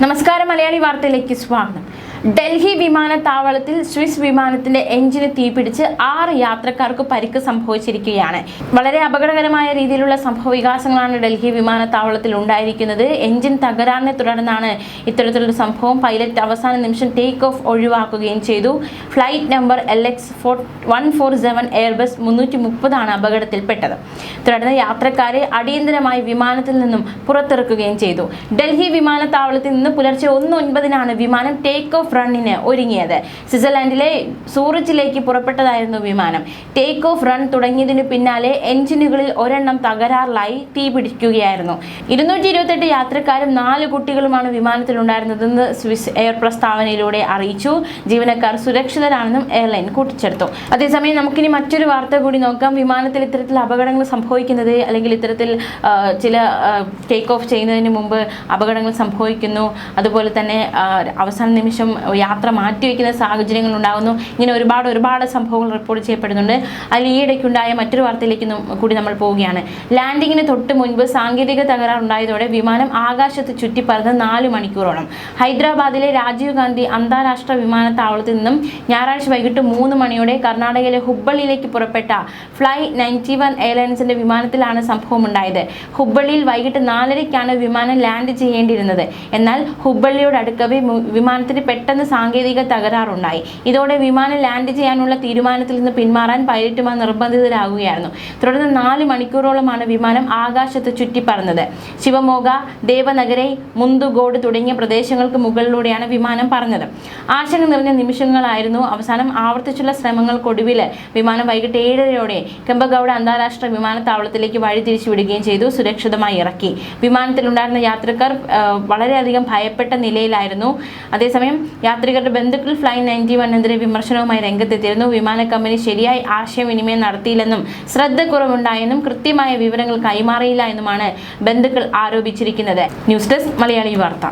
നമസ്കാരം, മലയാളി വാർത്തയിലേക്ക് സ്വാഗതം. ഡൽഹി വിമാനത്താവളത്തിൽ സ്വിസ് വിമാനത്തിന്റെ എഞ്ചിന് തീപിടിച്ച് 6 യാത്രക്കാർക്ക് പരിക്ക് സംഭവിച്ചിരിക്കുകയാണ്. വളരെ അപകടകരമായ രീതിയിലുള്ള സംഭവ വികാസങ്ങളാണ് ഡൽഹി വിമാനത്താവളത്തിൽ ഉണ്ടായിരിക്കുന്നത്. എഞ്ചിൻ തകരാറിനെ തുടർന്നാണ് ഇത്തരത്തിലൊരു സംഭവം. പൈലറ്റ് അവസാന നിമിഷം ടേക്ക് ഓഫ് ഒഴിവാക്കുകയും ചെയ്തു. ഫ്ലൈറ്റ് നമ്പർ LX147 എയർബസ് 330 ആണ് അപകടത്തിൽപ്പെട്ടത്. തുടർന്ന് യാത്രക്കാരെ അടിയന്തരമായി വിമാനത്തിൽ നിന്നും പുറത്തിറക്കുകയും ചെയ്തു. ഡൽഹി വിമാനത്താവളത്തിൽ നിന്ന് പുലർച്ചെ 1:09 വിമാനം ടേക്ക് ഓഫ് റണ്ണിന് ഒരുങ്ങിയത്. സ്വിറ്റ്സർലൻഡിലെ സൂറിച്ചിലേക്ക് പുറപ്പെട്ടതായിരുന്നു വിമാനം. ടേക്ക് ഓഫ് റൺ തുടങ്ങിയതിനു പിന്നാലെ എഞ്ചിനുകളിൽ ഒരെണ്ണം തകരാറിലായി തീപിടിക്കുകയായിരുന്നു. 228 യാത്രക്കാരും 4 കുട്ടികളുമാണ് വിമാനത്തിലുണ്ടായിരുന്നതെന്ന് സ്വിസ് എയർ പ്രസ്താവനയിലൂടെ അറിയിച്ചു. ജീവനക്കാർ സുരക്ഷിതരാണെന്നും എയർലൈൻ കൂട്ടിച്ചേർത്തു. അതേസമയം നമുക്കിനി മറ്റൊരു വാർത്ത കൂടി നോക്കാം. വിമാനത്തിൽ ഇത്തരത്തിൽ അപകടങ്ങൾ സംഭവിക്കുന്നത്, അല്ലെങ്കിൽ ഇത്തരത്തിൽ ചില ടേക്ക് ഓഫ് ചെയ്യുന്നതിന് മുമ്പ് അപകടങ്ങൾ സംഭവിക്കുന്നു, അതുപോലെ തന്നെ അവസാന നിമിഷം യാത്ര മാറ്റിവെക്കുന്ന സാഹചര്യങ്ങൾ ഉണ്ടാകുന്നു. ഇങ്ങനെ ഒരുപാട് സംഭവങ്ങൾ റിപ്പോർട്ട് ചെയ്യപ്പെടുന്നുണ്ട്. അതിൽ ഈയിടയ്ക്കുണ്ടായ മറ്റൊരു വാർത്തയിലേക്ക് കൂടി നമ്മൾ പോവുകയാണ്. ലാൻഡിങ്ങിന് തൊട്ട് മുൻപ് സാങ്കേതിക തകരാറുണ്ടായതോടെ വിമാനം ആകാശത്ത് ചുറ്റിപ്പറന്ന് 4 മണിക്കൂറോളം. ഹൈദരാബാദിലെ രാജീവ് ഗാന്ധി അന്താരാഷ്ട്ര വിമാനത്താവളത്തിൽ നിന്നും ഞായറാഴ്ച വൈകിട്ട് 3 മണിയോടെ കർണാടകയിലെ ഹുബ്ബള്ളിയിലേക്ക് പുറപ്പെട്ട ഫ്ലൈ 91 എയർലൈൻസിന്റെ വിമാനത്തിലാണ് സംഭവം ഉണ്ടായത്. ഹുബ്ബള്ളിയിൽ വൈകിട്ട് 4:30 വിമാനം ലാൻഡ് ചെയ്യേണ്ടിയിരുന്നത്. എന്നാൽ ഹുബ്ബള്ളിയോട് അടുക്കവേ വിമാനത്തിന് പെട്ടെന്ന് സാങ്കേതിക തകരാറുണ്ടായി. ഇതോടെ വിമാനം ലാൻഡ് ചെയ്യാനുള്ള തീരുമാനത്തിൽ നിന്ന് പിന്മാറാൻ പൈലറ്റുമാർ നിർബന്ധിതരാകുകയായിരുന്നു. തുടർന്ന് 4 മണിക്കൂറോളമാണ് വിമാനം ആകാശത്ത് ചുറ്റിപ്പറന്നത്. ശിവമോഗ, ദേവനഗരൈ, മുന്തുഗോഡ് തുടങ്ങിയ പ്രദേശങ്ങൾക്ക് മുകളിലൂടെയാണ് വിമാനം പറന്നത്. ആശങ്ക നിറഞ്ഞ നിമിഷങ്ങളായിരുന്നു. അവസാനം ആവർത്തിച്ചുള്ള ശ്രമങ്ങൾക്കൊടുവിൽ വിമാനം വൈകിട്ട് 7:30 കെമ്പഗൌഡ അന്താരാഷ്ട്ര വിമാനത്താവളത്തിലേക്ക് വഴിതിരിച്ചു വിടുകയും ചെയ്തു. സുരക്ഷിതമായി ഇറക്കി. വിമാനത്തിലുണ്ടായിരുന്ന യാത്രക്കാർ വളരെയധികം ഭയപ്പെട്ട നിലയിലായിരുന്നു. അതേസമയം യാത്രികരുടെ ബന്ധുക്കൾ ഫ്ലൈ 91 വിമർശനവുമായി രംഗത്തെത്തിയിരുന്നു. വിമാന കമ്പനി ശരിയായി ആശയവിനിമയം നടത്തിയില്ലെന്നും ശ്രദ്ധക്കുറവുണ്ടായെന്നും കൃത്യമായ വിവരങ്ങൾ കൈമാറിയില്ല എന്നുമാണ് ബന്ധുക്കൾ ആരോപിച്ചിരിക്കുന്നത്. ന്യൂസ് ഡെസ്ക്, മലയാളി വാർത്ത.